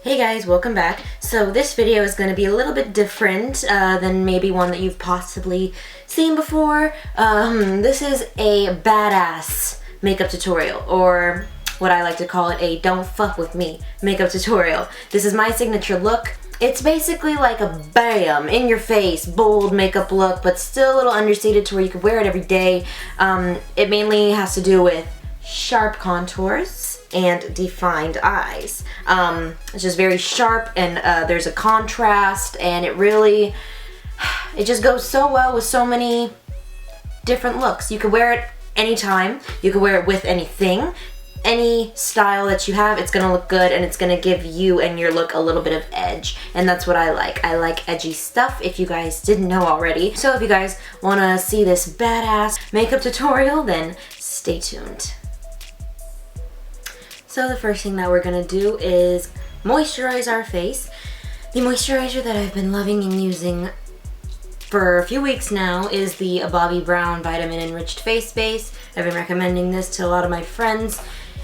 Hey guys, welcome back. So this video is going to be a little bit different than maybe one that you've possibly seen before. This is a badass makeup tutorial, or what I like to call it, a don't fuck with me makeup tutorial. This is my signature look. It's basically like a bam, in your face, bold makeup look, but still a little understated to where you can wear it every day. It mainly has to do with sharp contours and defined eyes. It's just very sharp, and there's a contrast, and it just goes so well with so many different looks. You could wear it anytime, you could wear it with anything, any style that you have, it's gonna look good, and it's gonna give you and your look a little bit of edge, and that's what I like. I like edgy stuff, if you guys didn't know already. So if you guys wanna see this badass makeup tutorial, then stay tuned. So the first thing that we're gonna do is moisturize our face. The moisturizer that I've been loving and using for a few weeks now is the Bobbi Brown Vitamin Enriched Face Base. I've been recommending this to a lot of my friends,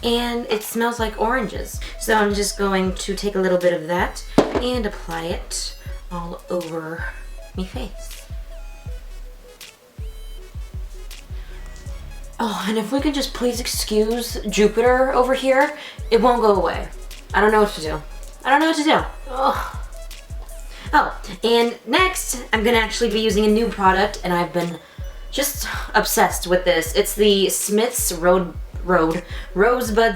and it smells like oranges. So I'm just going to take a little bit of that and apply it all over my face. Oh, and if we could just please excuse Jupiter over here, it won't go away. I don't know what to do. I don't know what to do. Ugh. Oh, and next, I'm gonna actually be using a new product, and I've been just obsessed with this. It's the Smith's Rosebud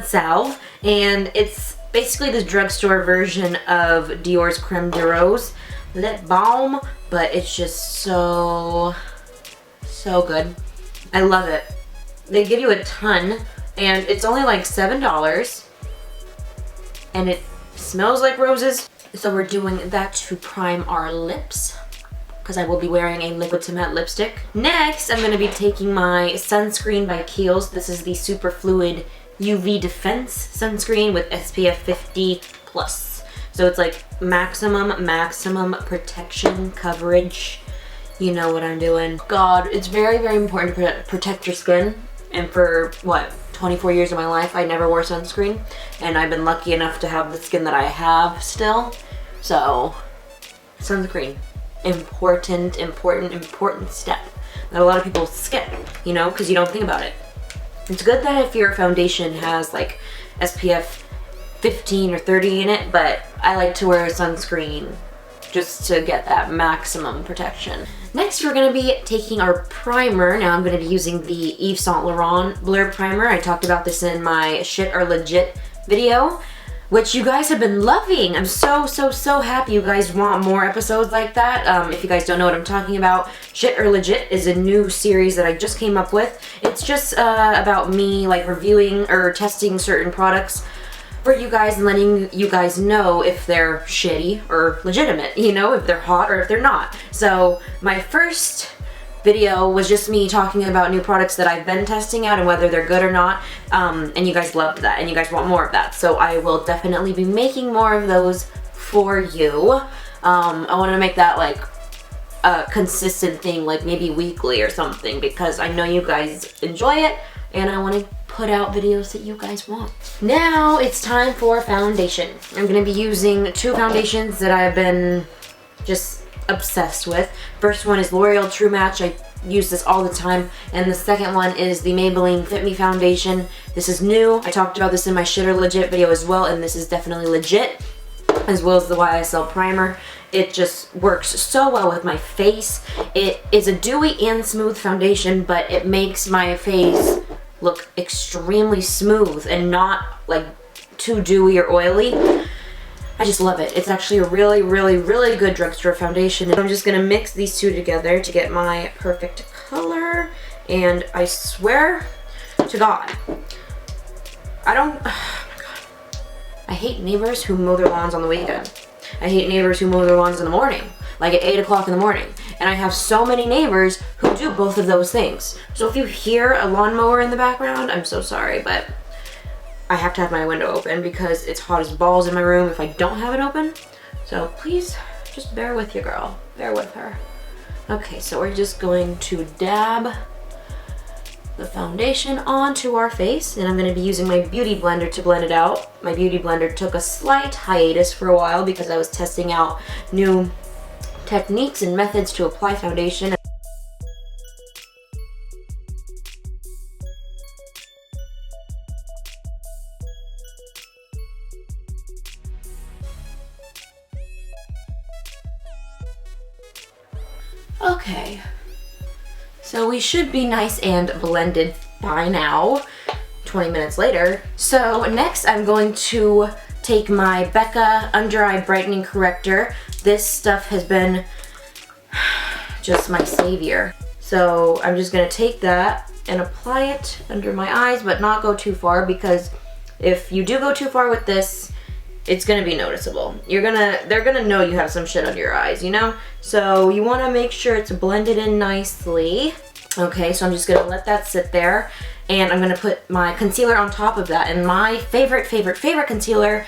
Salve, and it's basically this drugstore version of Dior's Creme de Rose Lip Balm, but it's just so good. I love it. They give you a ton, and it's only like $7, and it smells like roses. So we're doing that to prime our lips, because I will be wearing a liquid to matte lipstick. Next, I'm going to be taking my sunscreen by Kiehl's. This is the Super Fluid UV Defense Sunscreen with SPF 50+. So it's like maximum protection coverage. You know what I'm doing. God, it's very important to protect your skin. And for, 24 years of my life, I never wore sunscreen. And I've been lucky enough to have the skin that I have still. So, sunscreen. Important step that a lot of people skip, you know, because you don't think about it. It's good that if your foundation has like SPF 15 or 30 in it, but I like to wear a sunscreen just to get that maximum protection. Next, we're going to be taking our primer. Now I'm going to be using the Yves Saint Laurent Blur Primer. I talked about this in my Shit or Legit video, which you guys have been loving. I'm so happy you guys want more episodes like that. If you guys don't know what I'm talking about, Shit or Legit is a new series that I just came up with. It's just about me like reviewing or testing certain products for you guys and letting you guys know if they're shitty or legitimate, you know, if they're hot or if they're not. So my first video was just me talking about new products that I've been testing out and whether they're good or not, and you guys loved that and you guys want more of that. So I will definitely be making more of those for you. I want to make that like a consistent thing, like maybe weekly or something, because I know you guys enjoy it and I want to put out videos that you guys want. Now it's time for foundation. I'm going to be using two foundations that I've been just obsessed with. First one is L'Oreal True Match. I use this all the time. And the second one is the Maybelline Fit Me Foundation. This is new. I talked about this in my Shit or Legit video as well, and this is definitely legit, as well as the YSL primer. It just works so well with my face. It is a dewy and smooth foundation, but it makes my face look extremely smooth and not like too dewy or oily. I just love it. It's actually a really good drugstore foundation. I'm just gonna mix these two together to get my perfect color, and I swear to God, oh my God, I hate neighbors who mow their lawns on the weekend. I hate neighbors who mow their lawns in the morning, like at 8 o'clock in the morning. And I have so many neighbors who do both of those things. So if you hear a lawnmower in the background, I'm so sorry, but I have to have my window open because it's hot as balls in my room if I don't have it open. So please, just bear with your girl. Bear with her. Okay, so we're just going to dab the foundation onto our face, and I'm going to be using my beauty blender to blend it out. My beauty blender took a slight hiatus for a while because I was testing out new techniques and methods to apply foundation. Okay, so we should be nice and blended by now, 20 minutes later. So next I'm going to take my Becca Under Eye Brightening Corrector. This stuff has been just my savior. So I'm just gonna take that and apply it under my eyes, but not go too far, because if you do go too far with this, it's gonna be noticeable. They're gonna know you have some shit under your eyes, you know? So you wanna make sure it's blended in nicely. Okay, so I'm just gonna let that sit there, and I'm gonna put my concealer on top of that. And my favorite concealer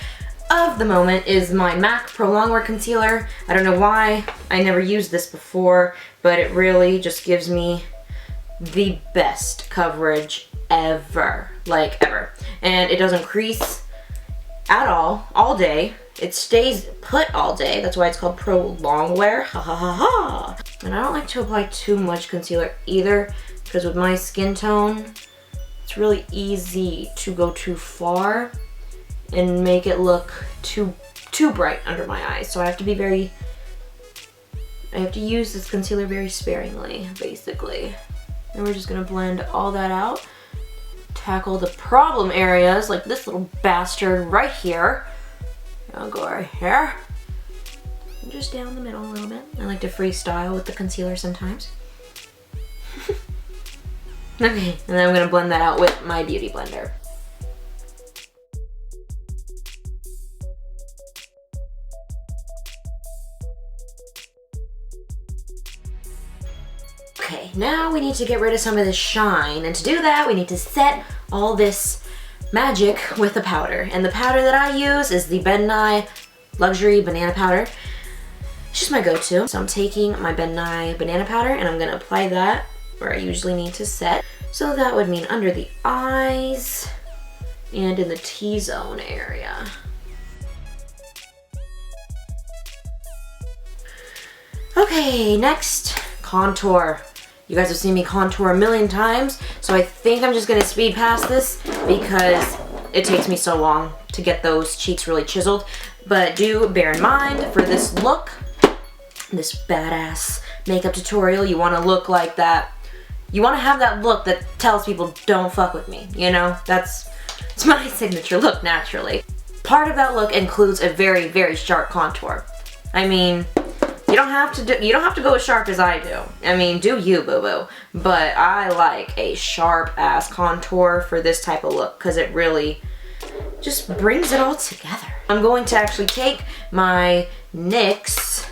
of the moment is my MAC Pro Longwear Concealer. I don't know why I never used this before, but it really just gives me the best coverage ever, like ever. And it doesn't crease at all day. It stays put all day. That's why it's called Pro Longwear. Ha ha ha ha. And I don't like to apply too much concealer either, because with my skin tone, it's really easy to go too far and make it look too bright under my eyes. So I have to use this concealer very sparingly, basically. And we're just gonna blend all that out. Tackle the problem areas, like this little bastard right here. I'll go right here. And just down the middle a little bit. I like to freestyle with the concealer sometimes. Okay, and then I'm gonna blend that out with my beauty blender. Okay, now we need to get rid of some of this shine, and to do that we need to set all this magic with the powder. And the powder that I use is the Ben Nye Luxury Banana Powder. It's just my go-to. So I'm taking my Ben Nye Banana Powder and I'm gonna apply that where I usually need to set. So that would mean under the eyes and in the T-zone area. Okay, next, contour. You guys have seen me contour a million times, so I think I'm just gonna speed past this because it takes me so long to get those cheeks really chiseled. But do bear in mind, for this look, this badass makeup tutorial, you wanna look like that. You wanna have that look that tells people, don't fuck with me, you know? It's my signature look, naturally. Part of that look includes a very, very sharp contour. I mean, you don't have to go as sharp as I do. I mean, do you, boo-boo. But I like a sharp ass contour for this type of look because it really just brings it all together. I'm going to actually take my NYX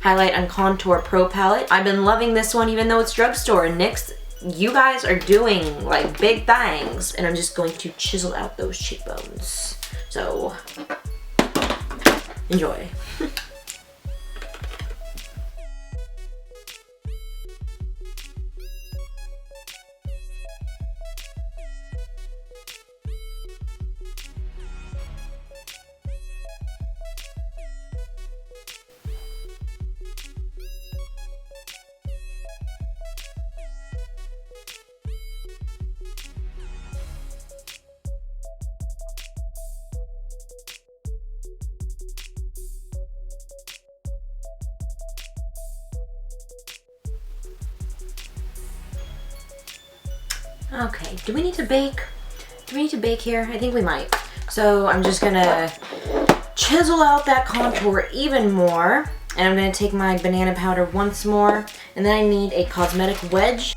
Highlight and Contour Pro Palette. I've been loving this one even though it's drugstore. And NYX, you guys are doing like big things. And I'm just going to chisel out those cheekbones. So, enjoy. Okay, do we need to bake? Do we need to bake here? I think we might. So I'm just gonna chisel out that contour even more. And I'm gonna take my banana powder once more. And then I need a cosmetic wedge.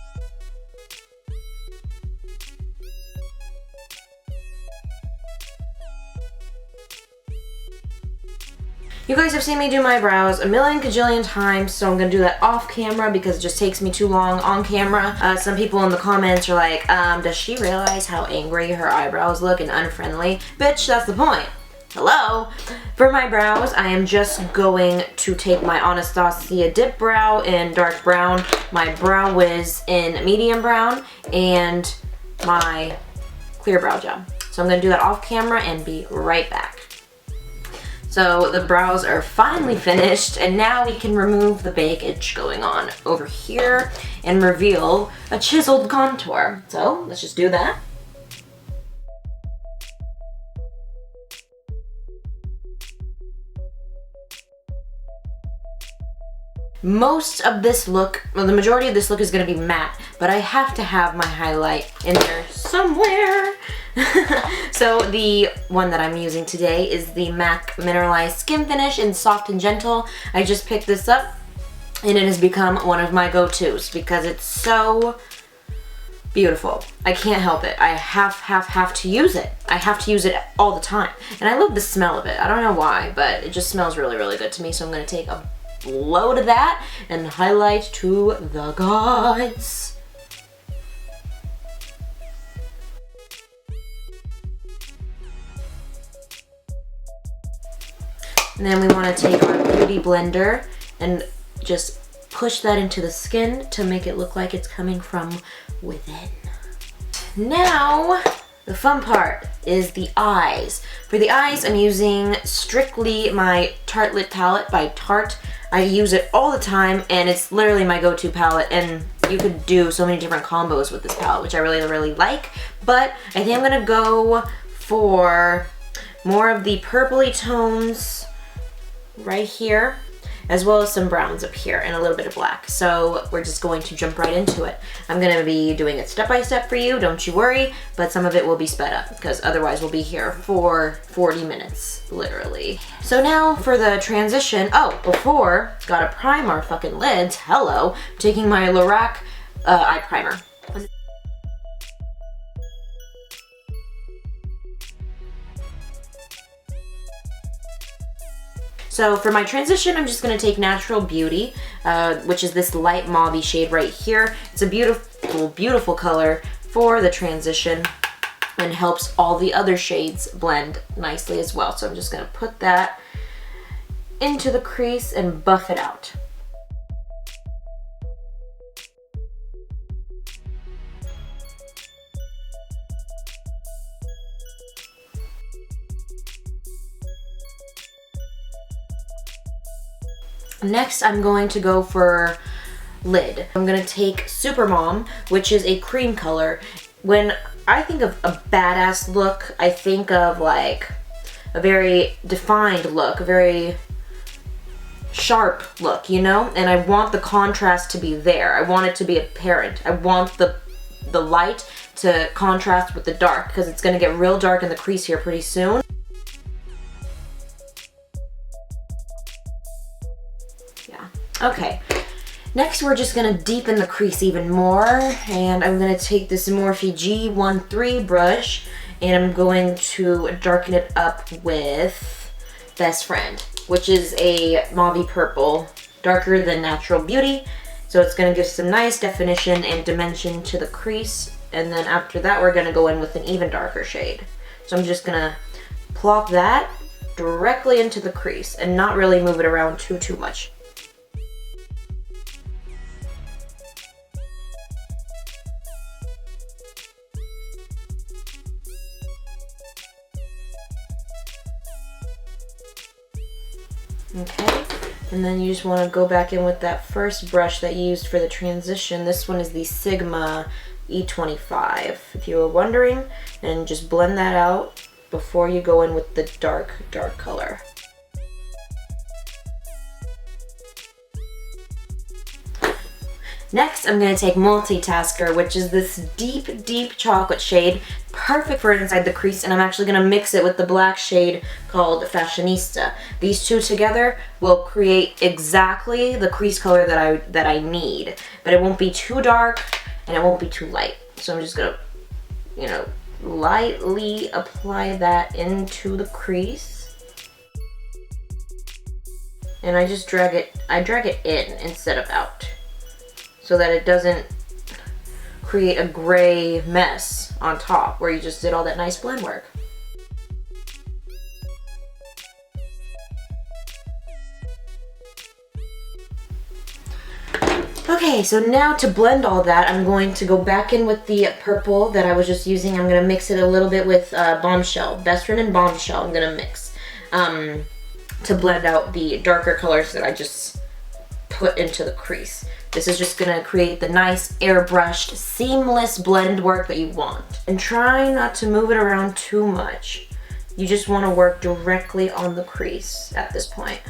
You guys have seen me do my brows a million kajillion times, so I'm gonna do that off camera because it just takes me too long on camera. Some people in the comments are like, does she realize how angry her eyebrows look and unfriendly? Bitch, that's the point. Hello? For my brows, I am just going to take my Anastasia Dip Brow in dark brown, my Brow Wiz in medium brown, and my clear brow gel. So I'm gonna do that off camera and be right back. So the brows are finally finished, and now we can remove the baggage going on over here and reveal a chiseled contour. So let's just do that. Most of this look, well, the majority of this look is gonna be matte, but I have to have my highlight in there somewhere. So the one that I'm using today is the MAC Mineralized Skin Finish in Soft and Gentle. I just picked this up and it has become one of my go-tos because it's so beautiful. I can't help it. I have to use it. I have to use it all the time. And I love the smell of it. I don't know why, but it just smells really, really good to me. So I'm gonna take a load of that and highlight to the gods. And then we want to take our beauty blender and just push that into the skin to make it look like it's coming from within. Now, the fun part is the eyes. For the eyes, I'm using strictly my Tartelette palette by Tarte. I use it all the time, and it's literally my go-to palette, and you could do so many different combos with this palette, which I really, really like. But I think I'm gonna go for more of the purpley tones right here, as well as some browns up here and a little bit of black. So we're just going to jump right into it. I'm gonna be doing it step by step for you, don't you worry, but some of it will be sped up because otherwise we'll be here for 40 minutes, literally. So now for the transition, oh, before, gotta prime our fucking lids, hello, taking my Laurent eye primer. So for my transition, I'm just gonna take Natural Beauty, which is this light mauve shade right here. It's a beautiful, beautiful color for the transition and helps all the other shades blend nicely as well. So I'm just gonna put that into the crease and buff it out. Next, I'm going to go for lid. I'm gonna take Supermom, which is a cream color. When I think of a badass look, I think of like a very defined look, a very sharp look, you know? And I want the contrast to be there. I want it to be apparent. I want the light to contrast with the dark because it's gonna get real dark in the crease here pretty soon. Okay, next we're just gonna deepen the crease even more, and I'm gonna take this Morphe G13 brush and I'm going to darken it up with Best Friend, which is a mauve purple, darker than Natural Beauty. So it's gonna give some nice definition and dimension to the crease, and then after that we're gonna go in with an even darker shade. So I'm just gonna plop that directly into the crease and not really move it around too much. Okay, and then you just want to go back in with that first brush that you used for the transition. This one is the Sigma E25, if you were wondering, and just blend that out before you go in with the dark color. Next, I'm going to take Multitasker, which is this deep chocolate shade, perfect for inside the crease, and I'm actually going to mix it with the black shade called Fashionista. These two together will create exactly the crease color that I need, but it won't be too dark and it won't be too light. So I'm just going to, you know, lightly apply that into the crease. And I just drag it in instead of out, so that it doesn't create a gray mess on top where you just did all that nice blend work. Okay, so now to blend all that, I'm going to go back in with the purple that I was just using. I'm going to mix it a little bit with Bombshell. Best Friend and Bombshell I'm going to mix to blend out the darker colors that I just put into the crease. This is just going to create the nice airbrushed, seamless blend work that you want. And try not to move it around too much. You just want to work directly on the crease at this point.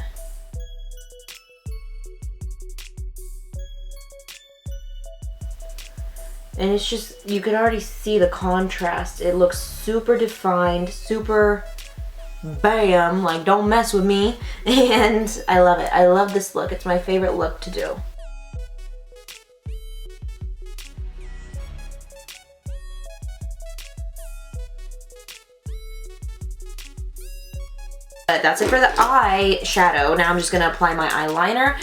And it's just, you can already see the contrast. It looks super defined, super bam, like don't mess with me. And I love it. I love this look. It's my favorite look to do. That's it for the eyeshadow. Now I'm just going to apply my eyeliner.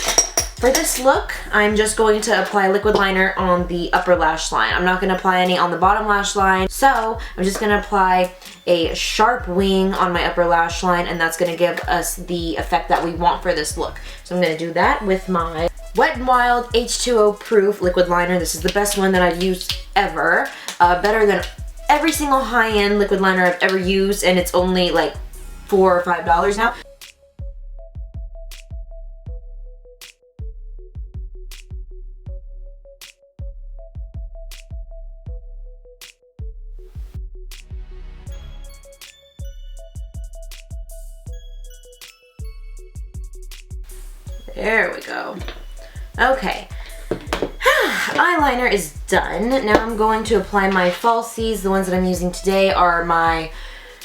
For this look, I'm just going to apply liquid liner on the upper lash line. I'm not going to apply any on the bottom lash line. So I'm just going to apply a sharp wing on my upper lash line, and that's going to give us the effect that we want for this look. So I'm going to do that with my Wet n Wild H2O Proof liquid liner. This is the best one that I've used ever. Better than every single high-end liquid liner I've ever used, and it's only like $4 or $5 now. There we go. Okay. Eyeliner is done. Now I'm going to apply my falsies. The ones that I'm using today are my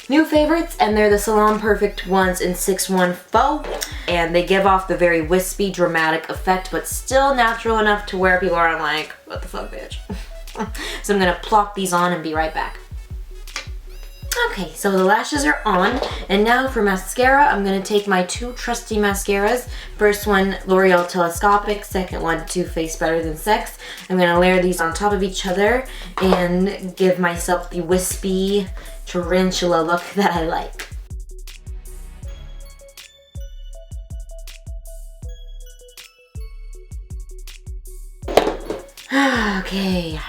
new favorites, and they're the Salon Perfect ones in 614. And they give off the very wispy, dramatic effect, but still natural enough to where people are like, what the fuck, bitch? So I'm gonna plop these on and be right back. Okay, so the lashes are on, and now for mascara, I'm going to take my two trusty mascaras. First one, L'Oreal Telescopic, second one, Too Faced Better Than Sex. I'm going to layer these on top of each other and give myself the wispy tarantula look that I like. Okay,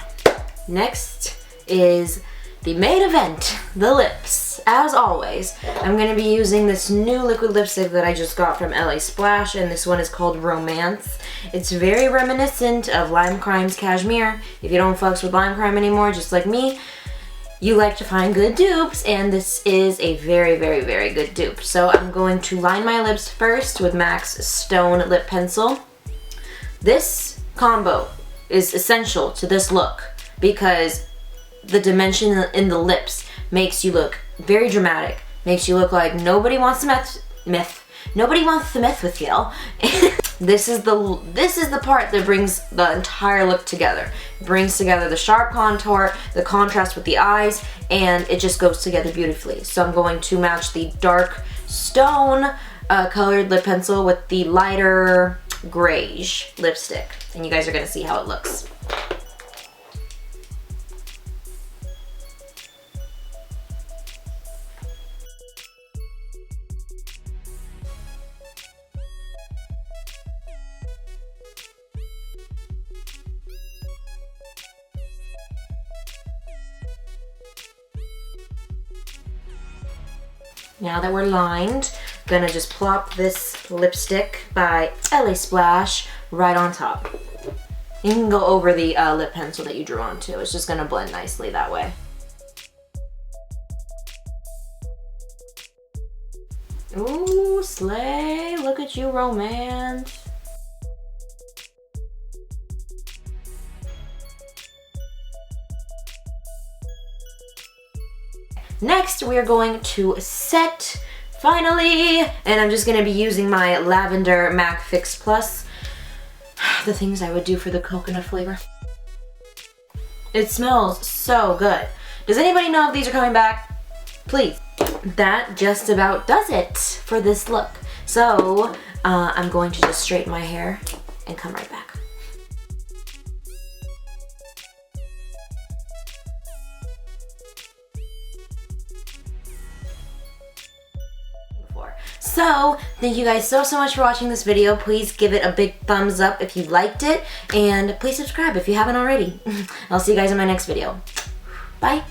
next is the main event, the lips. As always, I'm going to be using this new liquid lipstick that I just got from LA Splash, and this one is called Romance. It's very reminiscent of Lime Crime's Cashmere. If you don't fucks with Lime Crime anymore, just like me, you like to find good dupes, and this is a very, very, very good dupe. So I'm going to line my lips first with MAC's Stone Lip Pencil. This combo is essential to this look because the dimension in the lips makes you look very dramatic, makes you look like nobody wants to mess with Kiehl. This is the part that brings the entire look together. It brings together the sharp contour, the contrast with the eyes, and it just goes together beautifully. So I'm going to match the dark stone colored lip pencil with the lighter grayish lipstick, and you guys are gonna see how it looks. Now that we're lined, gonna just plop this lipstick by LA Splash right on top. You can go over the lip pencil that you drew onto. It's just gonna blend nicely that way. Ooh, slay! Look at you, Romance. Next, we are going to set, finally, and I'm just going to be using my Lavender MAC Fix Plus. The things I would do for the coconut flavor. It smells so good. Does anybody know if these are coming back? Please. That just about does it for this look. So, I'm going to just straighten my hair and come right back. So, thank you guys so much for watching this video. Please give it a big thumbs up if you liked it, and please subscribe if you haven't already. I'll see you guys in my next video. Bye.